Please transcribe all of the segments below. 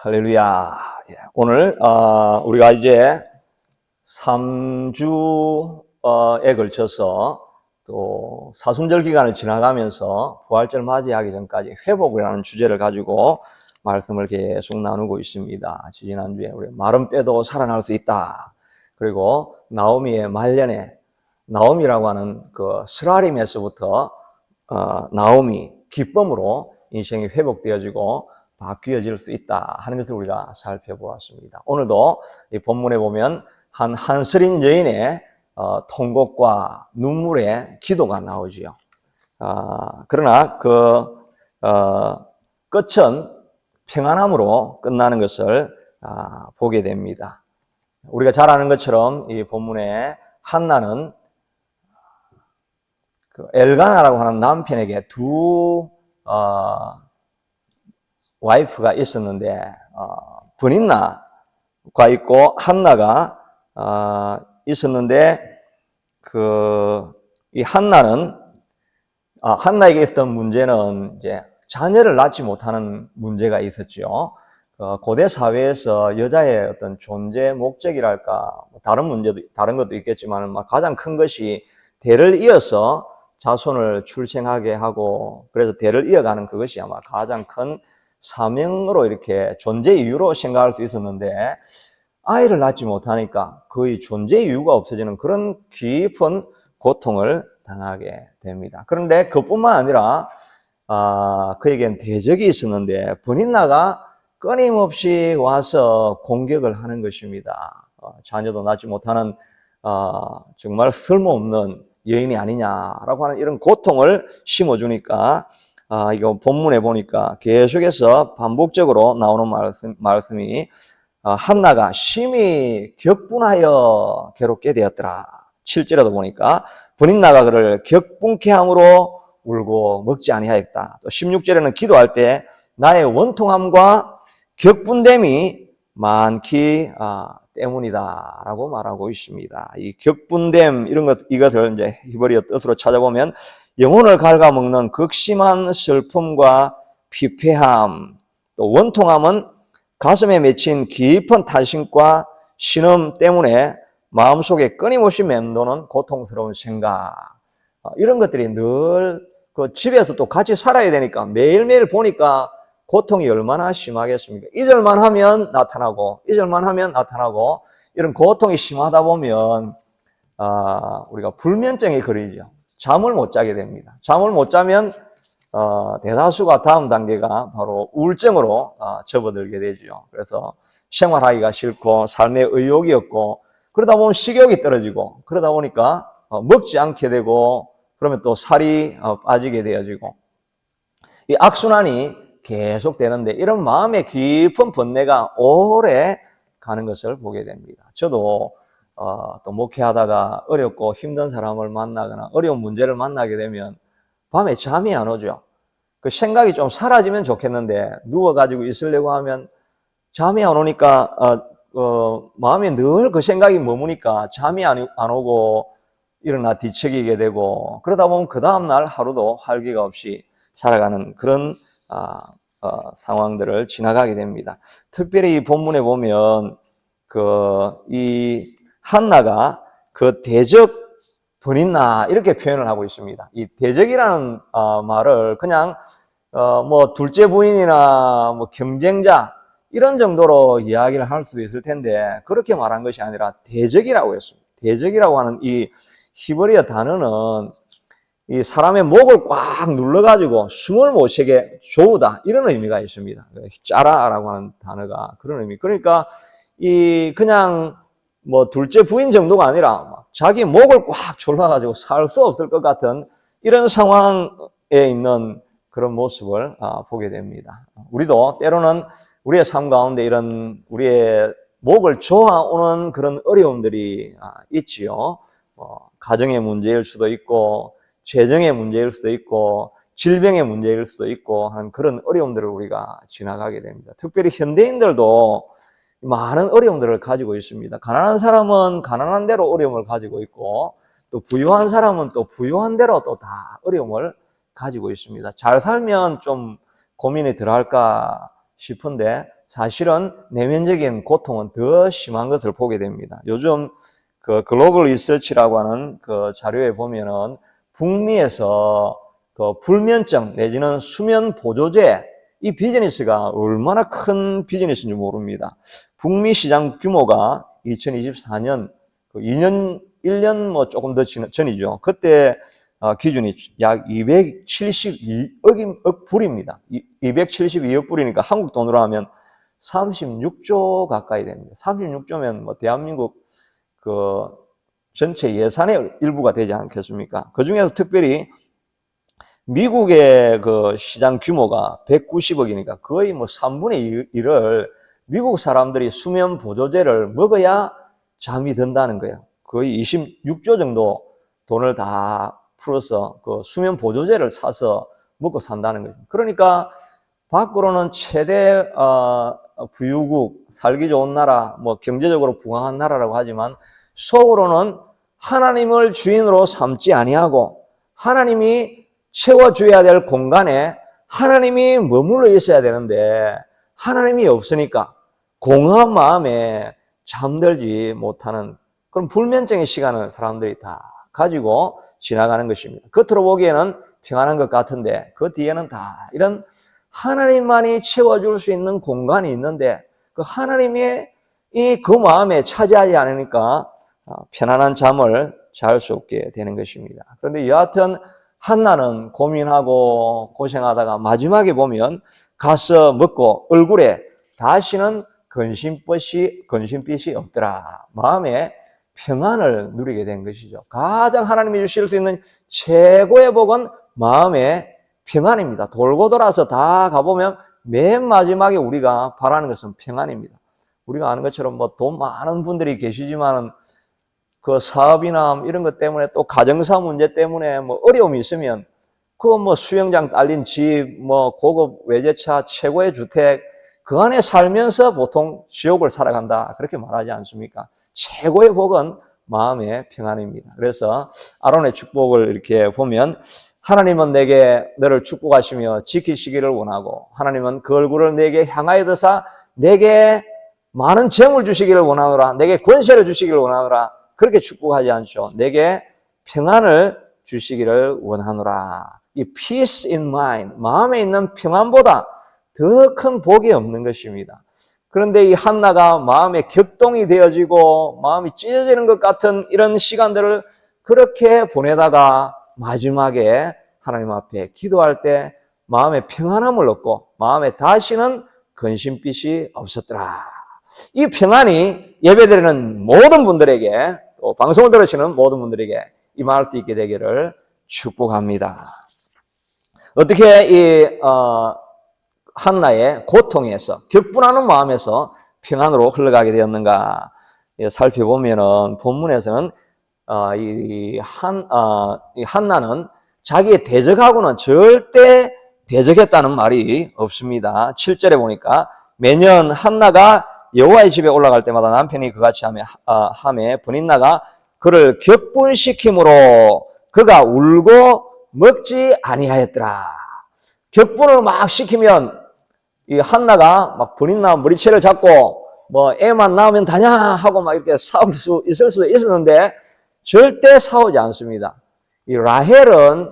할렐루야. 오늘 우리가 이제 3주에 걸쳐서 또 사순절 기간을 지나가면서 부활절 맞이하기 전까지 회복이라는 주제를 가지고 말씀을 계속 나누고 있습니다. 지난주에 우리 마른 뼈도 살아날 수 있다. 그리고 나오미의 말년에 나오미라고 하는 그 스라림에서부터 나오미 기쁨으로 인생이 회복되어지고 바뀌어질 수 있다 하는 것을 우리가 살펴보았습니다. 오늘도 이 본문에 보면 한스린 여인의 통곡과 눈물의 기도가 나오지요. 그러나 그 끝은 평안함으로 끝나는 것을 보게 됩니다. 우리가 잘 아는 것처럼 이 본문에 한나는 그 엘가나라고 하는 남편에게 두 와이프가 있었는데 브닌나가 있고 한나가 있었는데 이 한나는 한나에게 있었던 문제는 이제 자녀를 낳지 못하는 문제가 있었죠. 고대 사회에서 여자의 어떤 존재 목적이랄까 다른 문제도 다른 것도 있겠지만 가장 큰 것이 대를 이어서 자손을 출생하게 하고 그래서 대를 이어가는 그것이 아마 가장 큰 사명으로 이렇게 존재 이유로 생각할 수 있었는데 아이를 낳지 못하니까 거의 존재 이유가 없어지는 그런 깊은 고통을 당하게 됩니다. 그런데 그뿐만 아니라 그에겐 대적이 있었는데 브닌나가 끊임없이 와서 공격을 하는 것입니다. 자녀도 낳지 못하는 정말 쓸모없는 여인이 아니냐라고 하는 이런 고통을 심어주니까 이거 본문에 보니까 계속해서 반복적으로 나오는 말씀이 한나가 심히 격분하여 괴롭게 되었더라. 7절에도 보니까 브닌나가 그를 격분케 함으로 울고 먹지 아니하였다. 또 16절에는 기도할 때 나의 원통함과 격분됨이 많기 때문이다라고 말하고 있습니다. 이 격분됨 이것을 이제 히브리어 뜻으로 찾아보면 영혼을 갉아먹는 극심한 슬픔과 피폐함, 또 원통함은 가슴에 맺힌 깊은 탄식과 신음 때문에 마음속에 끊임없이 맴도는 고통스러운 생각, 이런 것들이 늘 그 집에서 또 같이 살아야 되니까 매일매일 보니까 고통이 얼마나 심하겠습니까? 잊을만 하면 나타나고 잊을만 하면 나타나고 이런 고통이 심하다 보면 우리가 불면증에 걸리죠. 잠을 못 자게 됩니다. 잠을 못 자면 대다수가 다음 단계가 바로 우울증으로 접어들게 되죠. 그래서 생활하기가 싫고 삶의 의욕이 없고 그러다 보면 식욕이 떨어지고 그러다 보니까 먹지 않게 되고 그러면 또 살이 빠지게 되어지고 이 악순환이 계속 되는데 이런 마음의 깊은 번뇌가 오래 가는 것을 보게 됩니다. 저도 또 목회하다가 어렵고 힘든 사람을 만나거나 어려운 문제를 만나게 되면 밤에 잠이 안 오죠. 그 생각이 좀 사라지면 좋겠는데 누워가지고 있으려고 하면 잠이 안 오니까 마음에 늘 그 생각이 머무니까 잠이 안 오고 일어나 뒤척이게 되고 그러다 보면 그 다음날 하루도 활기가 없이 살아가는 그런 상황들을 지나가게 됩니다. 특별히 이 본문에 보면 이 한나가 그 대적 브닌나 이렇게 표현을 하고 있습니다. 이 대적이라는 말을 그냥 뭐 둘째 부인이나 뭐 경쟁자 이런 정도로 이야기를 할 수 있을 텐데 그렇게 말한 것이 아니라 대적이라고 했습니다. 대적이라고 하는 이 히브리어 단어는 이 사람의 목을 꽉 눌러가지고 숨을 못 쉬게 조우다 이런 의미가 있습니다. 짜라라고 하는 단어가 그런 의미. 그러니까 이 그냥 뭐 둘째 부인 정도가 아니라 자기 목을 꽉 졸라가지고 살 수 없을 것 같은 이런 상황에 있는 그런 모습을 보게 됩니다. 우리도 때로는 우리의 삶 가운데 이런 우리의 목을 조아오는 그런 어려움들이 있지요. 가정의 문제일 수도 있고 재정의 문제일 수도 있고 질병의 문제일 수도 있고 하는 그런 어려움들을 우리가 지나가게 됩니다. 특별히 현대인들도 많은 어려움들을 가지고 있습니다. 가난한 사람은 가난한 대로 어려움을 가지고 있고 또 부유한 사람은 또 부유한 대로 또 다 어려움을 가지고 있습니다. 잘 살면 좀 고민이 덜할까 싶은데 사실은 내면적인 고통은 더 심한 것을 보게 됩니다. 요즘 그 글로벌 리서치라고 하는 그 자료에 보면은 북미에서 그 불면증 내지는 수면 보조제 이 비즈니스가 얼마나 큰 비즈니스인지 모릅니다. 북미 시장 규모가 2024년 1년 뭐 조금 더 전이죠. 그때 기준이 약 272억 불입니다. 272억 불이니까 한국 돈으로 하면 36조 가까이 됩니다. 36조면 뭐 대한민국 그 전체 예산의 일부가 되지 않겠습니까? 그 중에서 특별히 미국의 그 시장 규모가 190억이니까 거의 뭐 3분의 1을 미국 사람들이 수면 보조제를 먹어야 잠이 든다는 거예요. 거의 26조 정도 돈을 다 풀어서 그 수면 보조제를 사서 먹고 산다는 거죠. 그러니까 밖으로는 최대 부유국, 살기 좋은 나라, 뭐 경제적으로 부강한 나라라고 하지만 속으로는 하나님을 주인으로 삼지 아니하고 하나님이 채워줘야 될 공간에 하나님이 머물러 있어야 되는데 하나님이 없으니까 공허한 마음에 잠들지 못하는 그런 불면증의 시간을 사람들이 다 가지고 지나가는 것입니다. 겉으로 보기에는 평안한 것 같은데 그 뒤에는 다 이런 하나님만이 채워줄 수 있는 공간이 있는데 그 하나님이 그 마음에 차지하지 않으니까 편안한 잠을 잘 수 없게 되는 것입니다. 그런데 여하튼 한나는 고민하고 고생하다가 마지막에 보면 가서 먹고 얼굴에 다시는 근심빛이 없더라. 마음에 평안을 누리게 된 것이죠. 가장 하나님이 주실 수 있는 최고의 복은 마음의 평안입니다. 돌고 돌아서 다 가보면 맨 마지막에 우리가 바라는 것은 평안입니다. 우리가 아는 것처럼 뭐 돈 많은 분들이 계시지만은 그 사업이나 이런 것 때문에 또 가정사 문제 때문에 뭐 어려움이 있으면 그 뭐 수영장 딸린 집, 뭐 고급 외제차, 최고의 주택 그 안에 살면서 보통 지옥을 살아간다 그렇게 말하지 않습니까? 최고의 복은 마음의 평안입니다. 그래서 아론의 축복을 이렇게 보면 하나님은 내게 너를 축복하시며 지키시기를 원하고 하나님은 그 얼굴을 내게 향하여 드사 내게 많은 재물 주시기를 원하노라 내게 권세를 주시기를 원하노라 그렇게 축복하지 않죠. 내게 평안을 주시기를 원하노라. 이 peace in mind, 마음에 있는 평안보다 더 큰 복이 없는 것입니다. 그런데 이 한나가 마음에 격동이 되어지고 마음이 찢어지는 것 같은 이런 시간들을 그렇게 보내다가 마지막에 하나님 앞에 기도할 때 마음의 평안함을 얻고 마음에 다시는 근심빛이 없었더라. 이 평안이 예배드리는 모든 분들에게 또 방송을 들으시는 모든 분들에게 임할 수 있게 되기를 축복합니다. 어떻게 이 한나의 고통에서 격분하는 마음에서 평안으로 흘러가게 되었는가 살펴보면은 본문에서는 이 한나는 자기의 대적하고는 절대 대적했다는 말이 없습니다. 7절에 보니까 매년 한나가 여호와의 집에 올라갈 때마다 남편이 그같이 하매 브닛나가 그를 격분시킴으로 그가 울고 먹지 아니하였더라. 격분을 막 시키면 이 한나가 막 브닛나 머리채를 잡고 뭐 애만 낳으면 다냐 하고 막 이렇게 싸울 수 있을 수도 있었는데 절대 싸우지 않습니다. 이 라헬은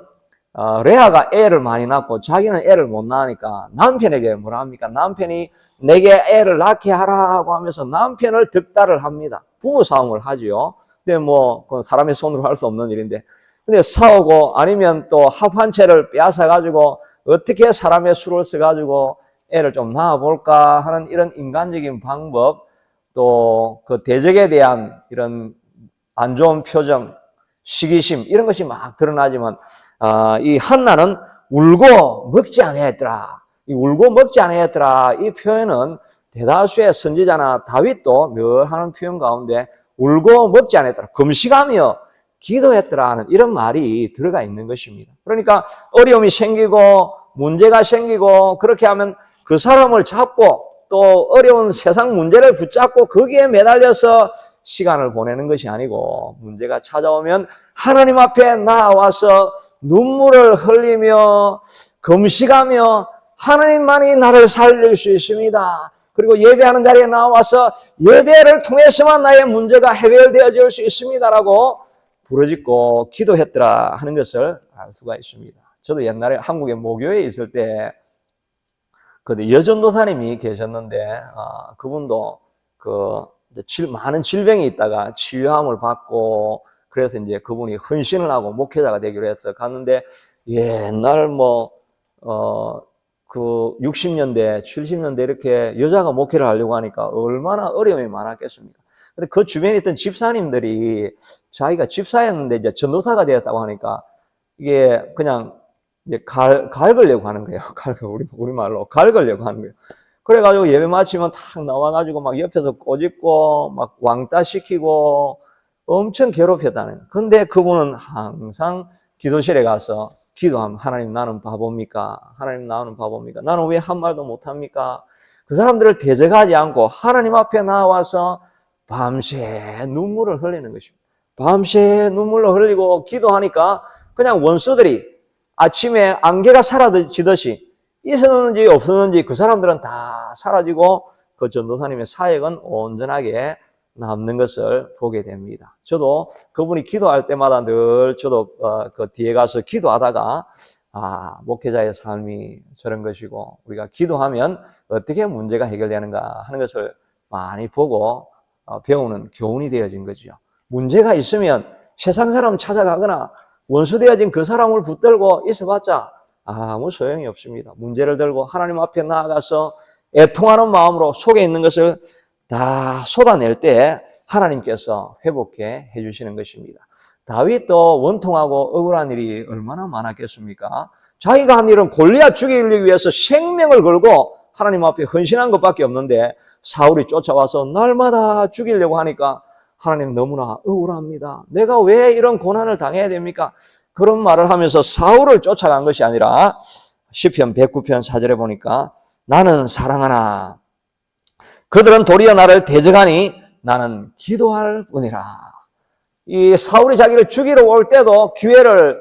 레아가 애를 많이 낳고 자기는 애를 못 낳으니까 남편에게 뭐라 합니까? 남편이 내게 애를 낳게 하라 하고 하면서 남편을 득달을 합니다. 부부 싸움을 하지요. 근데 뭐 그건 사람의 손으로 할 수 없는 일인데 근데 싸우고 아니면 또 합한 채를 빼앗아 가지고 어떻게 사람의 수를 써 가지고 애를 좀 낳아볼까 하는 이런 인간적인 방법 또 그 대적에 대한 이런 안 좋은 표정, 시기심 이런 것이 막 드러나지만 이 한나는 울고 먹지 아니하였더라. 이 울고 먹지 아니하였더라. 이 표현은 대다수의 선지자나 다윗도 늘 하는 표현 가운데 울고 먹지 아니하였더라. 금식하며 기도했더라 하는 이런 말이 들어가 있는 것입니다. 그러니까 어려움이 생기고 문제가 생기고 그렇게 하면 그 사람을 잡고 또 어려운 세상 문제를 붙잡고 거기에 매달려서 시간을 보내는 것이 아니고 문제가 찾아오면 하나님 앞에 나와서 눈물을 흘리며 금식하며 하나님만이 나를 살릴 수 있습니다. 그리고 예배하는 자리에 나와서 예배를 통해서만 나의 문제가 해결되어질 수 있습니다라고 부르짖고 기도했더라 하는 것을 알 수가 있습니다. 저도 옛날에 한국의 모교에 있을 때 여전도사님이 계셨는데 그분도 많은 질병이 있다가 치유함을 받고 그래서 이제 그분이 헌신을 하고 목회자가 되기로 해서 갔는데 옛날 60년대, 70년대 이렇게 여자가 목회를 하려고 하니까 얼마나 어려움이 많았겠습니까? 근데 그 주변에 있던 집사님들이 자기가 집사였는데 이제 전도사가 되었다고 하니까 이게 그냥 이제 갈으려고 하는 거예요. 우리말로 갈으려고 하는 거예요. 그래가지고 예배 마치면 탁 나와가지고 막 옆에서 꼬집고 막 왕따 시키고 엄청 괴롭혔다는. 근데 그분은 항상 기도실에 가서 기도하면 하나님 나는 바보입니까? 하나님 나는 바보입니까? 나는 왜 한 말도 못합니까? 그 사람들을 대적하지 않고 하나님 앞에 나와서 밤새 눈물을 흘리는 것입니다. 밤새 눈물을 흘리고 기도하니까 그냥 원수들이 아침에 안개가 사라지듯이 있었는지 없었는지 그 사람들은 다 사라지고 그 전도사님의 사역은 온전하게 남는 것을 보게 됩니다. 저도 그분이 기도할 때마다 늘 저도 그 뒤에 가서 기도하다가 목회자의 삶이 저런 것이고 우리가 기도하면 어떻게 문제가 해결되는가 하는 것을 많이 보고 배우는 교훈이 되어진 거죠. 문제가 있으면 세상 사람 찾아가거나 원수되어진 그 사람을 붙들고 있어봤자 아무 소용이 없습니다. 문제를 들고 하나님 앞에 나아가서 애통하는 마음으로 속에 있는 것을 다 쏟아낼 때 하나님께서 회복해 해주시는 것입니다. 다윗도 원통하고 억울한 일이 얼마나 많았겠습니까? 자기가 한 일은 골리앗 죽이기 위해서 생명을 걸고 하나님 앞에 헌신한 것밖에 없는데 사울이 쫓아와서 날마다 죽이려고 하니까 하나님 너무나 억울합니다. 내가 왜 이런 고난을 당해야 됩니까? 그런 말을 하면서 사울을 쫓아간 것이 아니라 시편 109편 4절에 보니까 나는 사랑하나 그들은 도리어 나를 대적하니 나는 기도할 뿐이라. 이 사울이 자기를 죽이러 올 때도 기회를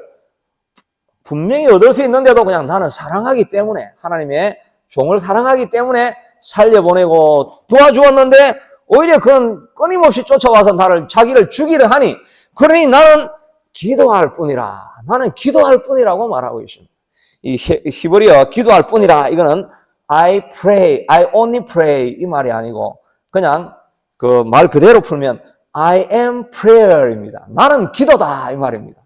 분명히 얻을 수 있는데도 그냥 나는 사랑하기 때문에 하나님의 종을 사랑하기 때문에 살려보내고 도와주었는데 오히려 그는 끊임없이 쫓아와서 자기를 죽이려 하니 그러니 나는 기도할 뿐이라. 나는 기도할 뿐이라고 말하고 있습니다. 이 히브리어 기도할 뿐이라 이거는 I pray, I only pray 이 말이 아니고 그냥 그 말 그대로 풀면 I am prayer입니다. 나는 기도다 이 말입니다.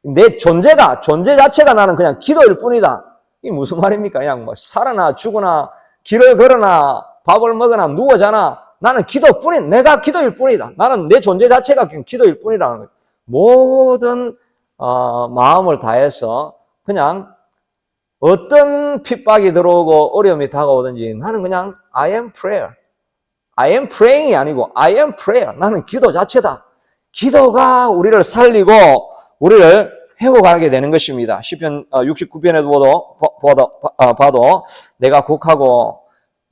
내 존재 자체가 나는 그냥 기도일 뿐이다. 이 무슨 말입니까? 그냥 뭐 살아나 죽으나 길을 걸으나 밥을 먹으나 누워 자나 나는 기도뿐인 내가 기도일 뿐이다. 나는 내 존재 자체가 그냥 기도일 뿐이라는 거예요. 모든 마음을 다해서 그냥 어떤 핍박이 들어오고 어려움이 다가오든지 나는 그냥 I am prayer. I am praying이 아니고 I am prayer. 나는 기도 자체다. 기도가 우리를 살리고 우리를 회복하게 되는 것입니다. 시편 69편에도 봐도 내가 곡하고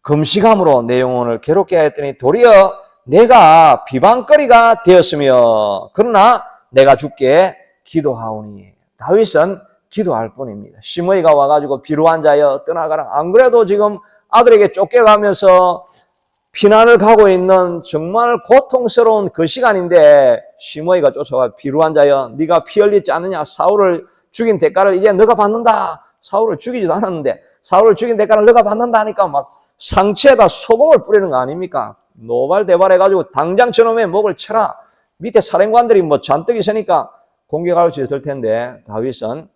금식함으로 내 영혼을 괴롭게 하였더니 도리어 내가 비방거리가 되었으며 그러나 내가 주께 기도하오니. 다윗은 기도할 뿐입니다. 시므이가 와가지고 비루한 자여 떠나가라. 안 그래도 지금 아들에게 쫓겨가면서 피난을 가고 있는 정말 고통스러운 그 시간인데 시므이가 쫓아와 비루한 자여 네가 피 흘리지 않느냐. 사울을 죽인 대가를 이제 너가 받는다. 사울을 죽이지도 않았는데 사울을 죽인 대가를 너가 받는다 하니까 막 상체에다 소금을 뿌리는 거 아닙니까? 노발대발해가지고 당장 저놈의 목을 쳐라. 밑에 사령관들이 뭐 잔뜩 있으니까 공격할 수 있을 텐데 다윗은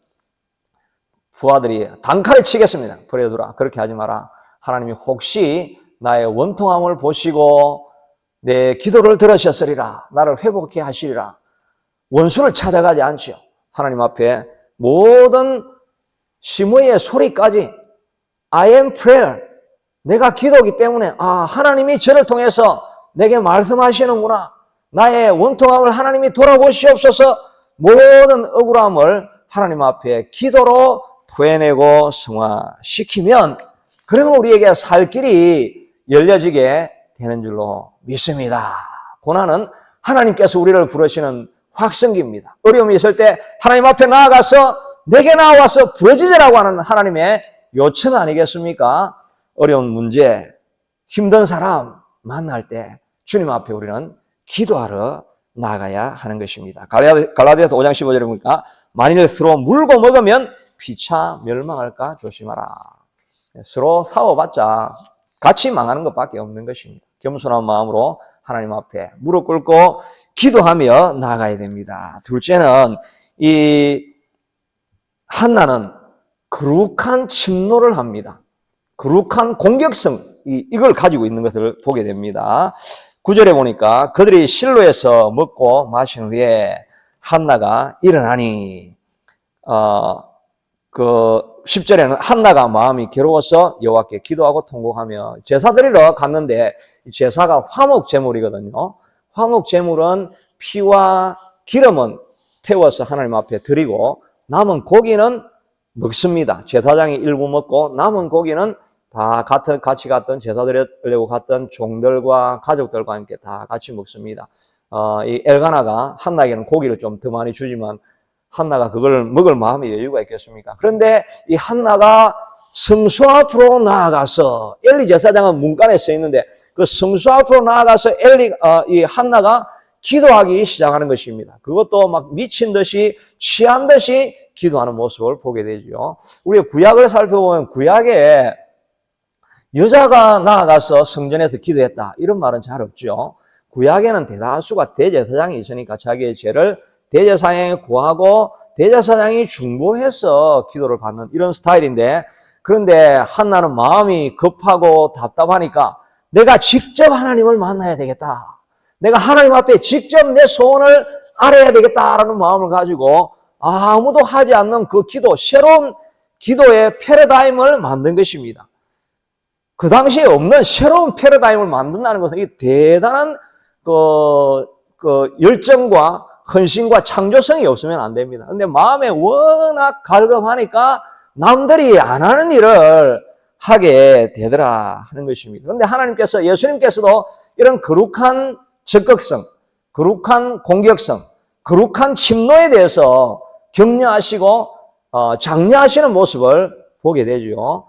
부하들이 단칼에 치겠습니다. 버려두라. 그렇게 하지 마라. 하나님이 혹시 나의 원통함을 보시고 내 기도를 들으셨으리라. 나를 회복해 하시리라. 원수를 찾아가지 않지요. 하나님 앞에 모든 시므이의 소리까지 I am prayer. 내가 기도이기 때문에 하나님이 저를 통해서 내게 말씀하시는구나. 나의 원통함을 하나님이 돌아보시옵소서. 모든 억울함을 하나님 앞에 기도로 토해내고 승화시키면 그러면 우리에게 살 길이 열려지게 되는 줄로 믿습니다. 고난은 하나님께서 우리를 부르시는 확성기입니다. 어려움이 있을 때 하나님 앞에 나아가서 내게 나와서 부어지자라고 하는 하나님의 요청 아니겠습니까? 어려운 문제, 힘든 사람 만날 때 주님 앞에 우리는 기도하러 나가야 하는 것입니다. 갈라디아서 5장 15절에 보니까 만일 서로 물고 먹으면 피차 멸망할까 조심하라. 서로 싸워봤자 같이 망하는 것밖에 없는 것입니다. 겸손한 마음으로 하나님 앞에 무릎 꿇고 기도하며 나가야 됩니다. 둘째는 이 한나는 거룩한 침노를 합니다. 거룩한 공격성, 이걸 가지고 있는 것을 보게 됩니다. 9절에 보니까 그들이 실로에서 먹고 마신 후에 한나가 일어나니, 10절에는 한나가 마음이 괴로워서 여호와께 기도하고 통곡하며 제사 드리러 갔는데, 제사가 화목 제물이거든요. 화목 제물은 피와 기름은 태워서 하나님 앞에 드리고 남은 고기는 먹습니다. 제사장이 일부 먹고 남은 고기는 다 같이 갔던 제사 드리려고 갔던 종들과 가족들과 함께 다 같이 먹습니다. 이 엘가나가 한나에게는 고기를 좀 더 많이 주지만 한나가 그걸 먹을 마음의 여유가 있겠습니까? 그런데 이 한나가 성소 앞으로 나아가서, 엘리 제사장은 문간에 써 있는데 그 성소 앞으로 나아가서 이 한나가 기도하기 시작하는 것입니다. 그것도 막 미친 듯이 취한 듯이 기도하는 모습을 보게 되죠. 우리가 구약을 살펴보면 구약에 여자가 나아가서 성전에서 기도했다 이런 말은 잘 없죠. 구약에는 대다수가 대제사장이 있으니까 자기의 죄를 대제사장에 구하고 대제사장이 중보해서 기도를 받는 이런 스타일인데, 그런데 한나는 마음이 급하고 답답하니까 내가 직접 하나님을 만나야 되겠다, 내가 하나님 앞에 직접 내 소원을 알아야 되겠다라는 마음을 가지고 아무도 하지 않는 그 기도, 새로운 기도의 패러다임을 만든 것입니다. 그 당시에 없는 새로운 패러다임을 만든다는 것은 이 대단한 열정과 헌신과 창조성이 없으면 안 됩니다. 근데 마음에 워낙 갈급하니까 남들이 안 하는 일을 하게 되더라 하는 것입니다. 그런데 하나님께서, 예수님께서도 이런 거룩한 적극성, 거룩한 공격성, 거룩한 침노에 대해서 격려하시고 장려하시는 모습을 보게 되죠.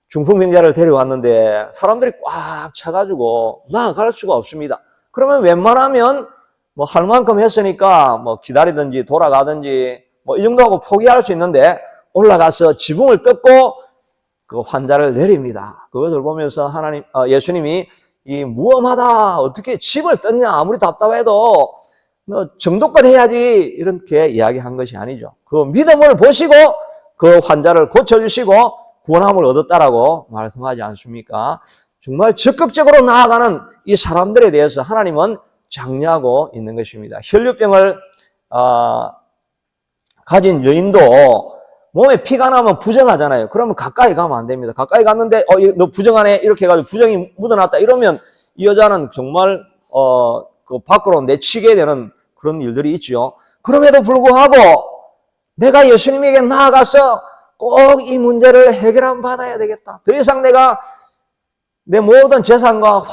중풍병자를 데려왔는데 사람들이 꽉 차가지고 나아갈 수가 없습니다. 그러면 웬만하면 뭐 할 만큼 했으니까 뭐 기다리든지 돌아가든지 뭐 이 정도 하고 포기할 수 있는데, 올라가서 지붕을 뜯고 그 환자를 내립니다. 그것을 보면서 예수님이 이 무엄하다, 어떻게 집을 뜯냐, 아무리 답답해도 너 정도껏 해야지, 이렇게 이야기한 것이 아니죠. 그 믿음을 보시고 그 환자를 고쳐주시고 구원함을 얻었다라고 말씀하지 않습니까? 정말 적극적으로 나아가는 이 사람들에 대해서 하나님은 장려하고 있는 것입니다. 혈류병을 가진 여인도 몸에 피가 나면 부정하잖아요. 그러면 가까이 가면 안 됩니다. 가까이 갔는데 너 부정하네 이렇게 해가지고 부정이 묻어났다 이러면 이 여자는 정말 그 밖으로 내치게 되는 그런 일들이 있죠. 그럼에도 불구하고 내가 예수님에게 나아가서 꼭 이 문제를 해결함 받아야 되겠다. 더 이상 내가 내 모든 재산과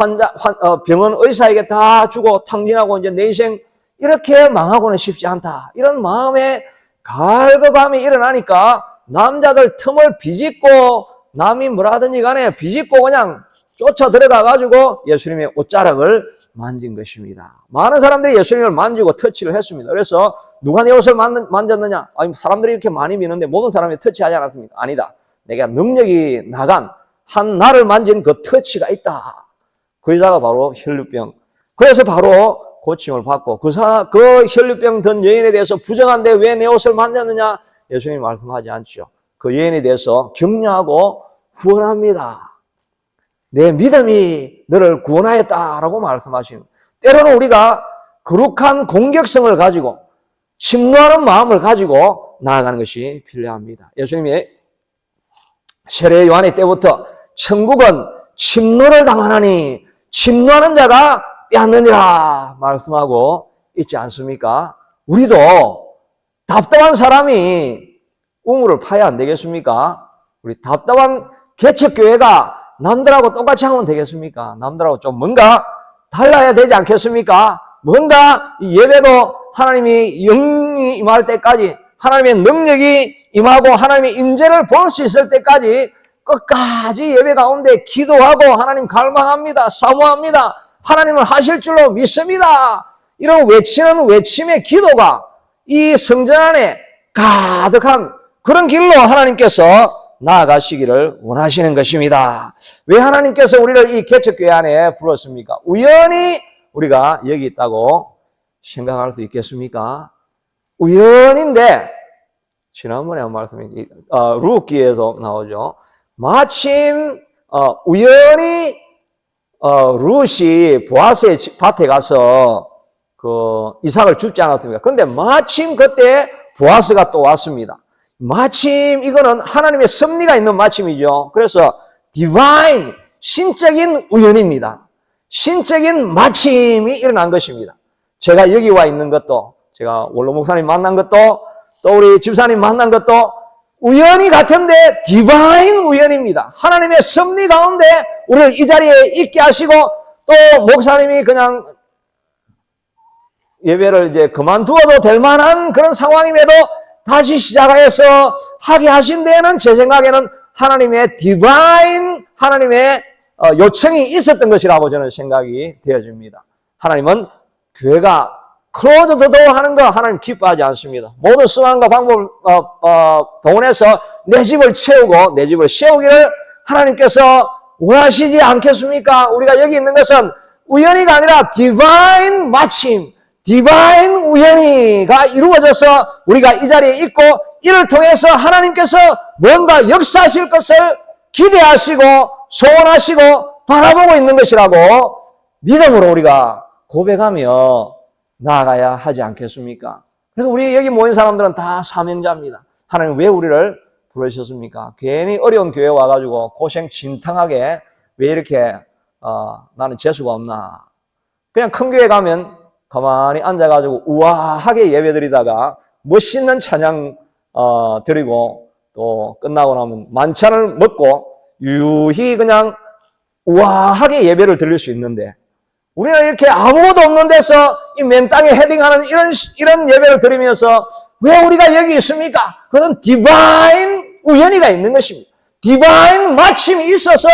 병원 의사에게 다 주고 탕진하고 이제 내 인생 이렇게 망하고는 싶지 않다. 이런 마음에 갈급함이 일어나니까 남자들 틈을 비집고, 남이 뭐라든지 간에 비집고 그냥 쫓아 들어가가지고 예수님의 옷자락을 만진 것입니다. 많은 사람들이 예수님을 만지고 터치를 했습니다. 그래서 누가 내 옷을 만졌느냐? 아니, 사람들이 이렇게 많이 미는데 모든 사람이 터치하지 않았습니까? 아니다. 내가 능력이 나간 한 나를 만진 그 터치가 있다. 그 여자가 바로 혈류병. 그래서 바로 고침을 받고 그 혈류병 든 여인에 대해서 부정한데 왜 내 옷을 만졌느냐? 예수님이 말씀하지 않죠. 그 여인에 대해서 격려하고 후원합니다. 내 믿음이 너를 구원하였다라고 말씀하시는. 때로는 우리가 거룩한 공격성을 가지고 침노하는 마음을 가지고 나아가는 것이 필요합니다. 예수님이 세례 요한의 때부터 천국은 침노를 당하나니 침노하는 자가 빼앗느니라 말씀하고 있지 않습니까? 우리도 답답한 사람이 우물을 파야 안 되겠습니까? 우리 답답한 개척교회가 남들하고 똑같이 하면 되겠습니까? 남들하고 좀 뭔가 달라야 되지 않겠습니까? 뭔가 예배도 하나님이 영이 임할 때까지, 하나님의 능력이 임하고 하나님의 임재를 볼 수 있을 때까지 끝까지 예배 가운데 기도하고 하나님 갈망합니다. 사모합니다. 하나님을 하실 줄로 믿습니다. 이런 외치는 외침의 기도가 이 성전 안에 가득한 그런 길로 하나님께서 나아가시기를 원하시는 것입니다. 왜 하나님께서 우리를 이 개척교회 안에 불렀습니까? 우연히 우리가 여기 있다고 생각할 수 있겠습니까? 우연인데 지난번에 한 말씀이 룻기에서 나오죠. 마침 우연히 룻이 보아스의 밭에 가서 그 이삭을 줍지 않았습니까? 그런데 마침 그때 보아스가 또 왔습니다. 마침 이거는 하나님의 섭리가 있는 마침이죠. 그래서 디바인, 신적인 우연입니다. 신적인 마침이 일어난 것입니다. 제가 여기 와 있는 것도, 제가 원로 목사님 만난 것도, 또 우리 집사님 만난 것도 우연히 같은데 디바인 우연입니다. 하나님의 섭리 가운데 우리를 이 자리에 있게 하시고, 또 목사님이 그냥 예배를 이제 그만두어도 될 만한 그런 상황임에도 다시 시작해서 하게 하신 데에는 제 생각에는 하나님의 디바인, 하나님의 요청이 있었던 것이라고 저는 생각이 되어집니다. 하나님은 교회가 클로즈 더 도어 하는 거 하나님 기뻐하지 않습니다. 모든 수단과 방법을 동원해서 내 집을 채우고 내 집을 세우기를 하나님께서 원하시지 않겠습니까? 우리가 여기 있는 것은 우연히가 아니라 디바인 마침, 디바인 우연히가 이루어져서 우리가 이 자리에 있고 이를 통해서 하나님께서 뭔가 역사하실 것을 기대하시고 소원하시고 바라보고 있는 것이라고 믿음으로 우리가 고백하며 나아가야 하지 않겠습니까? 그래서 우리 여기 모인 사람들은 다 사명자입니다. 하나님 왜 우리를 부르셨습니까? 괜히 어려운 교회 와가지고 고생 진탕하게 왜 이렇게 나는 재수가 없나? 그냥 큰 교회 가면 가만히 앉아가지고 우아하게 예배드리다가 멋있는 찬양 드리고 또 끝나고 나면 만찬을 먹고 유유히 그냥 우아하게 예배를 드릴 수 있는데 우리는 이렇게 아무것도 없는 데서 이 맨 땅에 헤딩하는 이런 예배를 드리면서 왜 우리가 여기 있습니까? 그건 디바인 우연히가 있는 것입니다. 디바인 마침이 있어서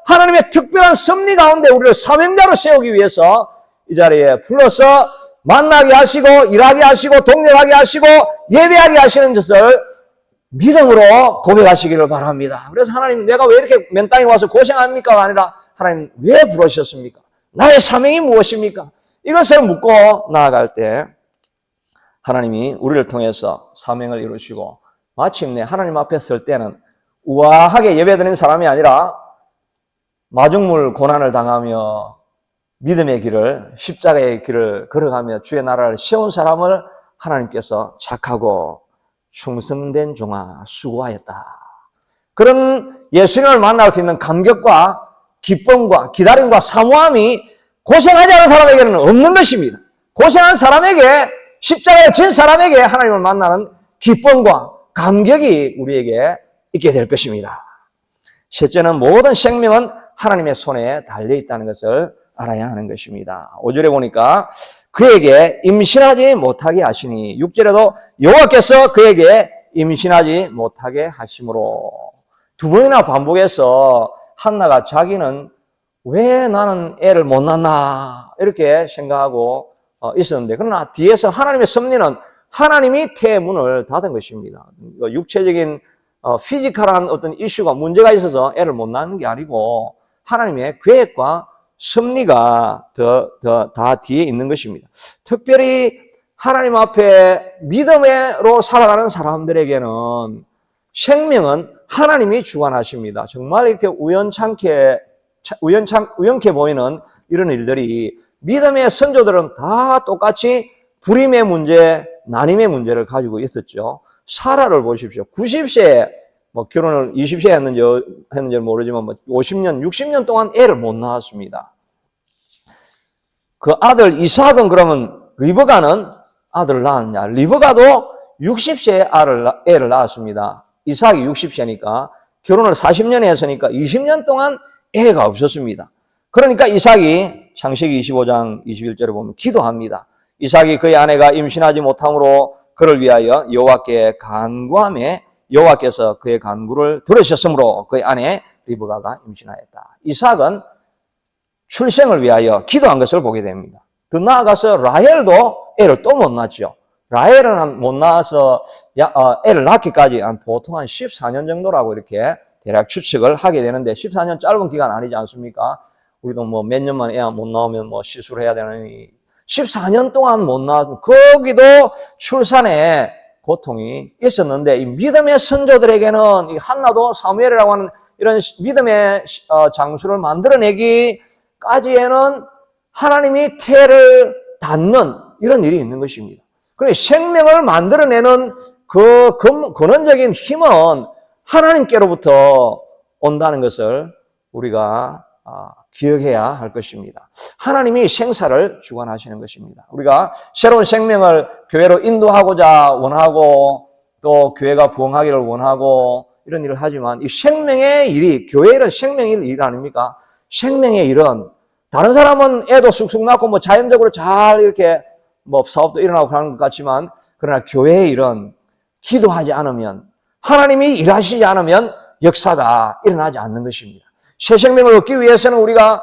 하나님의 특별한 섭리 가운데 우리를 사명자로 세우기 위해서 이 자리에 불러서 만나게 하시고 일하게 하시고 동력하게 하시고 예배하게 하시는 것을 믿음으로 고백하시기를 바랍니다. 그래서 하나님 내가 왜 이렇게 맨 땅에 와서 고생합니까가 아니라 하나님 왜 부르셨습니까? 나의 사명이 무엇입니까? 이것을 묻고 나아갈 때 하나님이 우리를 통해서 사명을 이루시고 마침내 하나님 앞에 설 때는 우아하게 예배드리는 사람이 아니라 마중물 고난을 당하며 믿음의 길을 십자가의 길을 걸어가며 주의 나라를 세운 사람을 하나님께서 착하고 충성된 종아 수고하였다. 그런 예수님을 만날 수 있는 감격과 기쁨과 기다림과 사모함이 고생하지 않은 사람에게는 없는 것입니다. 고생한 사람에게 십자가에 진 사람에게 하나님을 만나는 기쁨과 감격이 우리에게 있게 될 것입니다. 셋째는 모든 생명은 하나님의 손에 달려있다는 것을 알아야 하는 것입니다. 5절에 보니까 그에게 임신하지 못하게 하시니 6절에도 여호와께서 그에게 임신하지 못하게 하심으로 두 번이나 반복해서 한나가 자기는 왜 나는 애를 못 낳나 이렇게 생각하고 있었는데 그러나 뒤에서 하나님의 섭리는 하나님이 태문을 닫은 것입니다. 육체적인 피지컬한 어떤 이슈가 문제가 있어서 애를 못 낳는 게 아니고 하나님의 계획과 섭리가 다 뒤에 있는 것입니다. 특별히 하나님 앞에 믿음으로 살아가는 사람들에게는 생명은 하나님이 주관하십니다. 정말 이렇게 우연찮게 보이는 이런 일들이 믿음의 선조들은 다 똑같이 불임의 문제, 난임의 문제를 가지고 있었죠. 사라를 보십시오. 90세에 결혼을 20세에 했는지 모르지만 50년, 60년 동안 애를 못 낳았습니다. 그 아들 이삭은 그러면 리브가는 아들을 낳았냐? 리브가도 60세에 애를 낳았습니다. 이삭이 60세니까 결혼을 40년에 했으니까 20년 동안 애가 없었습니다. 그러니까 이삭이 창세기 25장 21절에 보면 기도합니다. 이삭이 그의 아내가 임신하지 못함으로 그를 위하여 여호와께 간구하며 여호와께서 그의 간구를 들으셨으므로 그의 아내 리브가가 임신하였다. 이삭은 출생을 위하여 기도한 것을 보게 됩니다. 더 나아가서 라헬도 애를 또 못 낳았죠. 라헬은 못 낳아서 애를 낳기까지 보통 한 14년 정도라고 이렇게 대략 추측을 하게 되는데 14년 짧은 기간 아니지 않습니까? 우리도 뭐 몇 년만 애 못 나오면 뭐 시술을 해야 되느니 14년 동안 못 낳았, 거기도 출산에 고통이 있었는데 이 믿음의 선조들에게는 이 한나도 사무엘이라고 하는 이런 믿음의 장수를 만들어내기까지에는 하나님이 태를 닫는 이런 일이 있는 것입니다. 그래 생명을 만들어내는 그 근원적인 힘은 하나님께로부터 온다는 것을 우리가 기억해야 할 것입니다. 하나님이 생사를 주관하시는 것입니다. 우리가 새로운 생명을 교회로 인도하고자 원하고 또 교회가 부흥하기를 원하고 이런 일을 하지만 이 생명의 일이 교회의 일은 생명의 일 아닙니까? 생명의 일은 다른 사람은 애도 쑥쑥 낳고 뭐 자연적으로 잘 이렇게 뭐 사업도 일어나고 그러는 것 같지만 그러나 교회의 일은 기도하지 않으면 하나님이 일하시지 않으면 역사가 일어나지 않는 것입니다. 새 생명을 얻기 위해서는 우리가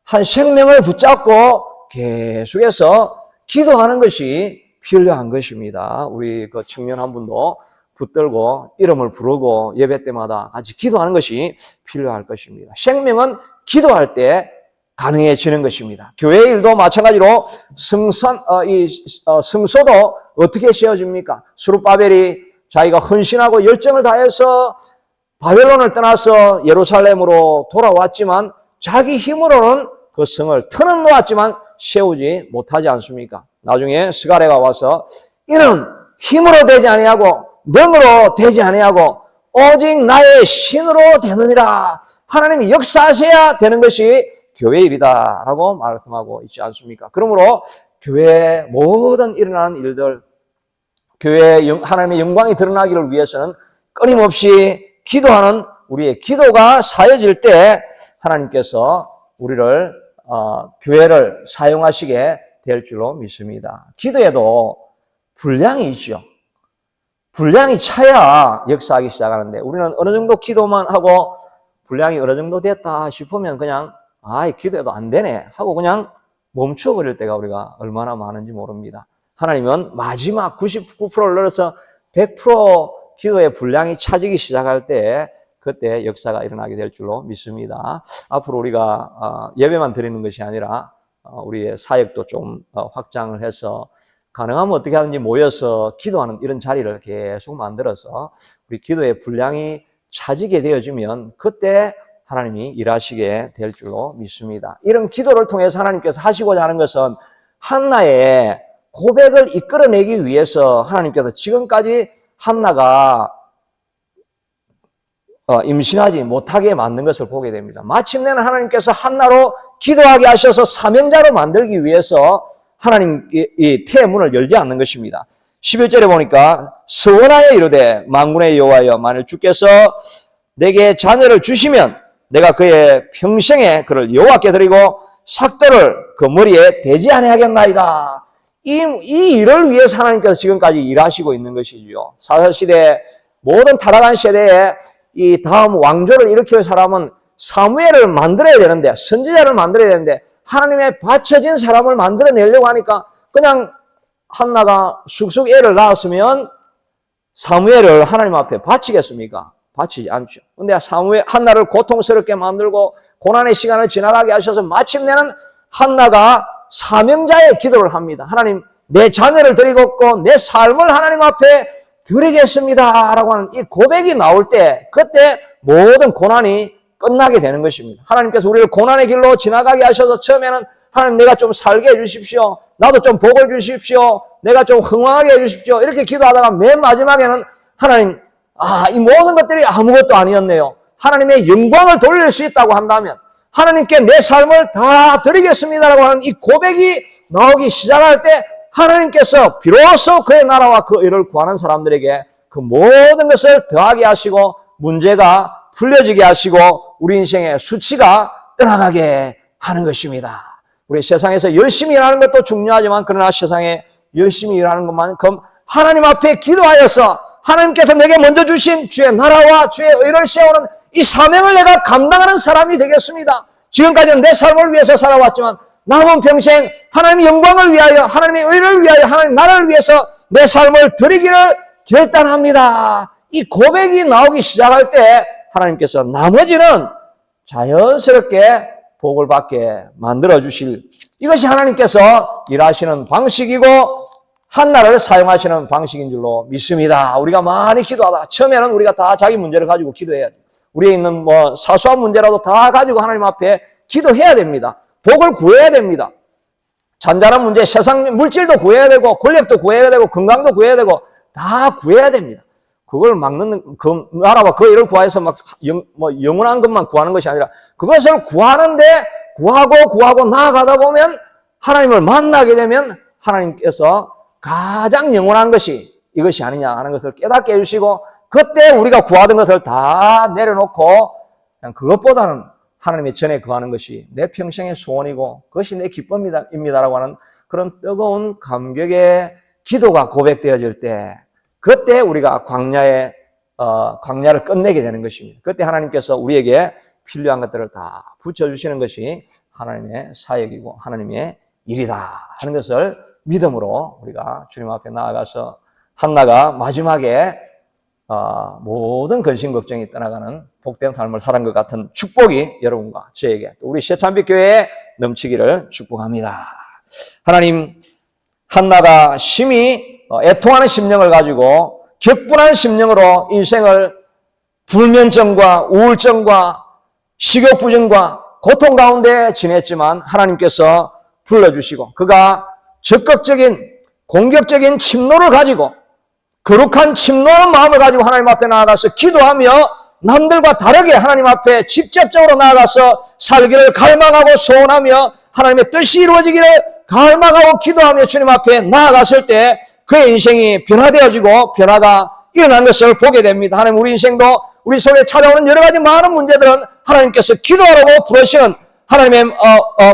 한 생명을 붙잡고 계속해서 기도하는 것이 필요한 것입니다. 우리 그 청년 한 분도 붙들고 이름을 부르고 예배 때마다 같이 기도하는 것이 필요할 것입니다. 생명은 기도할 때 가능해지는 것입니다. 교회 일도 마찬가지로 성소도 어떻게 세워집니까? 스룹바벨이 자기가 헌신하고 열정을 다해서 바벨론을 떠나서 예루살렘으로 돌아왔지만 자기 힘으로는 그 성을 터는 놓았지만 세우지 못하지 않습니까? 나중에 스가랴가 와서 이는 힘으로 되지 아니하고 능으로 되지 아니하고 오직 나의 신으로 되느니라. 하나님이 역사하셔야 되는 것이 교회 일이다 라고 말씀하고 있지 않습니까? 그러므로 교회의 모든 일어나는 일들, 교회에 하나님의 영광이 드러나기를 위해서는 끊임없이 기도하는 우리의 기도가 사여질 때 하나님께서 우리를 교회를 사용하시게 될 줄로 믿습니다. 기도에도 분량이 있죠. 분량이 차야 역사하기 시작하는데 우리는 어느 정도 기도만 하고 분량이 어느 정도 됐다 싶으면 그냥 기도해도 안 되네 하고 그냥 멈춰버릴 때가 우리가 얼마나 많은지 모릅니다. 하나님은 마지막 99%를 늘어서 100% 기도의 분량이 차지기 시작할 때 그때 역사가 일어나게 될 줄로 믿습니다. 앞으로 우리가 예배만 드리는 것이 아니라 우리의 사역도 좀 확장을 해서 가능하면 어떻게 하든지 모여서 기도하는 이런 자리를 계속 만들어서 우리 기도의 분량이 차지게 되어지면 그때 하나님이 일하시게 될 줄로 믿습니다. 이런 기도를 통해서 하나님께서 하시고자 하는 것은 한나의 고백을 이끌어내기 위해서 하나님께서 지금까지 한나가 임신하지 못하게 만든 것을 보게 됩니다. 마침내는 하나님께서 한나로 기도하게 하셔서 사명자로 만들기 위해서 하나님 이 태의 문을 열지 않는 것입니다. 11절에 보니까 서원하여 이르되 만군의 여호와여 만일 주께서 내게 자녀를 주시면 내가 그의 평생에 그를 여호와께 드리고 삭도를 그 머리에 대지 아니하겠나이다. 이 일을 위해서 하나님께서 지금까지 일하시고 있는 것이죠. 사사시대 모든 타락한 세대에 이 다음 왕조를 일으킬 사람은 사무엘을 만들어야 되는데 선지자를 만들어야 되는데 하나님의 바쳐진 사람을 만들어내려고 하니까 그냥 한나가 쑥쑥 애를 낳았으면 사무엘을 하나님 앞에 바치겠습니까? 바치지 않죠. 근데 한나를 고통스럽게 만들고 고난의 시간을 지나가게 하셔서 마침내는 한나가 사명자의 기도를 합니다. 하나님, 내 자녀를 드리겠고 내 삶을 하나님 앞에 드리겠습니다 라고 하는 이 고백이 나올 때 그때 모든 고난이 끝나게 되는 것입니다. 하나님께서 우리를 고난의 길로 지나가게 하셔서 처음에는 하나님 내가 좀 살게 해주십시오. 나도 좀 복을 주십시오. 내가 좀 흥왕하게 해주십시오. 이렇게 기도하다가 맨 마지막에는 하나님 이 모든 것들이 아무것도 아니었네요. 하나님의 영광을 돌릴 수 있다고 한다면 하나님께 내 삶을 다 드리겠습니다라고 하는 이 고백이 나오기 시작할 때 하나님께서 비로소 그의 나라와 그 의를 구하는 사람들에게 그 모든 것을 더하게 하시고 문제가 풀려지게 하시고 우리 인생의 수치가 떠나가게 하는 것입니다. 우리 세상에서 열심히 일하는 것도 중요하지만 그러나 세상에 열심히 일하는 것만큼 하나님 앞에 기도하여서 하나님께서 내게 먼저 주신 주의 나라와 주의 의를 세우는 이 사명을 내가 감당하는 사람이 되겠습니다. 지금까지는 내 삶을 위해서 살아왔지만 남은 평생 하나님의 영광을 위하여, 하나님의 의를 위하여, 하나님 나라를 위해서 내 삶을 드리기를 결단합니다. 이 고백이 나오기 시작할 때 하나님께서 나머지는 자연스럽게 복을 받게 만들어 주실, 이것이 하나님께서 일하시는 방식이고 한나를 사용하시는 방식인 줄로 믿습니다. 우리가 많이 기도하다 처음에는 우리가 다 자기 문제를 가지고 기도해야 돼요. 우리에 있는 사소한 문제라도 다 가지고 하나님 앞에 기도해야 됩니다. 복을 구해야 됩니다. 잔잔한 문제, 세상 물질도 구해야 되고 권력도 구해야 되고 건강도 구해야 되고 다 구해야 됩니다. 그걸 막는 그 나라와 그 일을 구하여서 막 영원한 것만 구하는 것이 아니라 그것을 구하는데 구하고 나아가다 보면 하나님을 만나게 되면 하나님께서 가장 영원한 것이 이것이 아니냐 하는 것을 깨닫게 해주시고, 그때 우리가 구하던 것을 다 내려놓고 그냥 그것보다는 하나님의 전에 거하는 것이 내 평생의 소원이고 그것이 내 기쁨입니다라고 하는 그런 뜨거운 감격의 기도가 고백되어질 때, 그때 우리가 광야를 끝내게 되는 것입니다. 그때 하나님께서 우리에게 필요한 것들을 다 붙여주시는 것이 하나님의 사역이고 하나님의 일이다 하는 것을 믿음으로 우리가 주님 앞에 나아가서 한나가 마지막에 모든 근심 걱정이 떠나가는 복된 삶을 살은 것 같은 축복이 여러분과 저에게, 또 우리 새참빛 교회에 넘치기를 축복합니다. 하나님, 한나가 심히 애통하는 심령을 가지고 격분한 심령으로 인생을 불면증과 우울증과 식욕부정과 고통 가운데 지냈지만 하나님께서 불러주시고 그가 적극적인 공격적인 침노를 가지고 거룩한 침노한 마음을 가지고 하나님 앞에 나아가서 기도하며 남들과 다르게 하나님 앞에 직접적으로 나아가서 살기를 갈망하고 소원하며 하나님의 뜻이 이루어지기를 갈망하고 기도하며 주님 앞에 나아갔을 때 그의 인생이 변화되어지고 변화가 일어난 것을 보게 됩니다. 하나님, 우리 인생도 우리 속에 찾아오는 여러 가지 많은 문제들은 하나님께서 기도하라고 부르시는 하나님의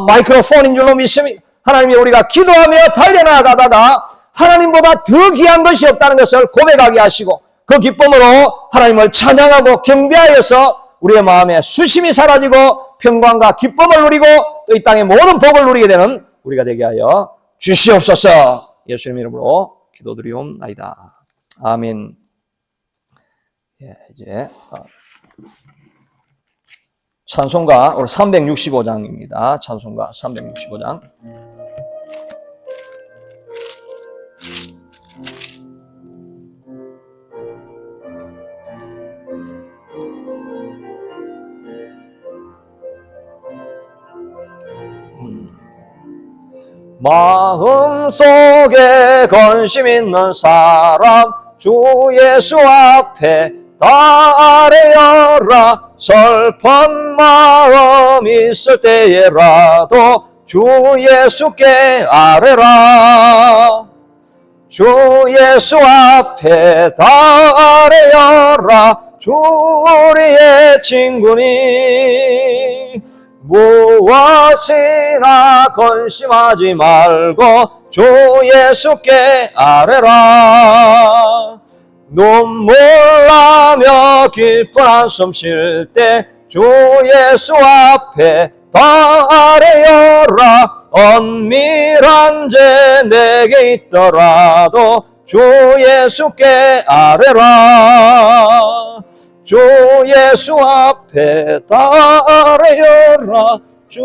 마이크로폰인 줄로 믿습니다. 하나님이 우리가 기도하며 달려나가다가 하나님보다 더 귀한 것이 없다는 것을 고백하게 하시고 그 기쁨으로 하나님을 찬양하고 경배하여서 우리의 마음에 수심이 사라지고 평강과 기쁨을 누리고 또 이 땅의 모든 복을 누리게 되는 우리가 되게 하여 주시옵소서. 예수님 이름으로 기도드리옵나이다. 아멘. 이제 찬송가 오늘 365장입니다. 찬송가 365장. 마음속에 관심 있는 사람 주 예수 앞에 다 아뢰어라. 슬픈 마음 있을 때에라도 주 예수께 아뢰라. 주 예수 앞에 다 아뢰어라. 주 우리의 친구니 무엇이나 근심하지 말고 주 예수께 아뢰라. 눈물 나며 깊은 한숨 쉴 때 주 예수 앞에 다 아뢰어라. 은밀한 죄 내게 있더라도 주 예수께 아뢰라. 주 예수 앞에 다 아뢰어라. 주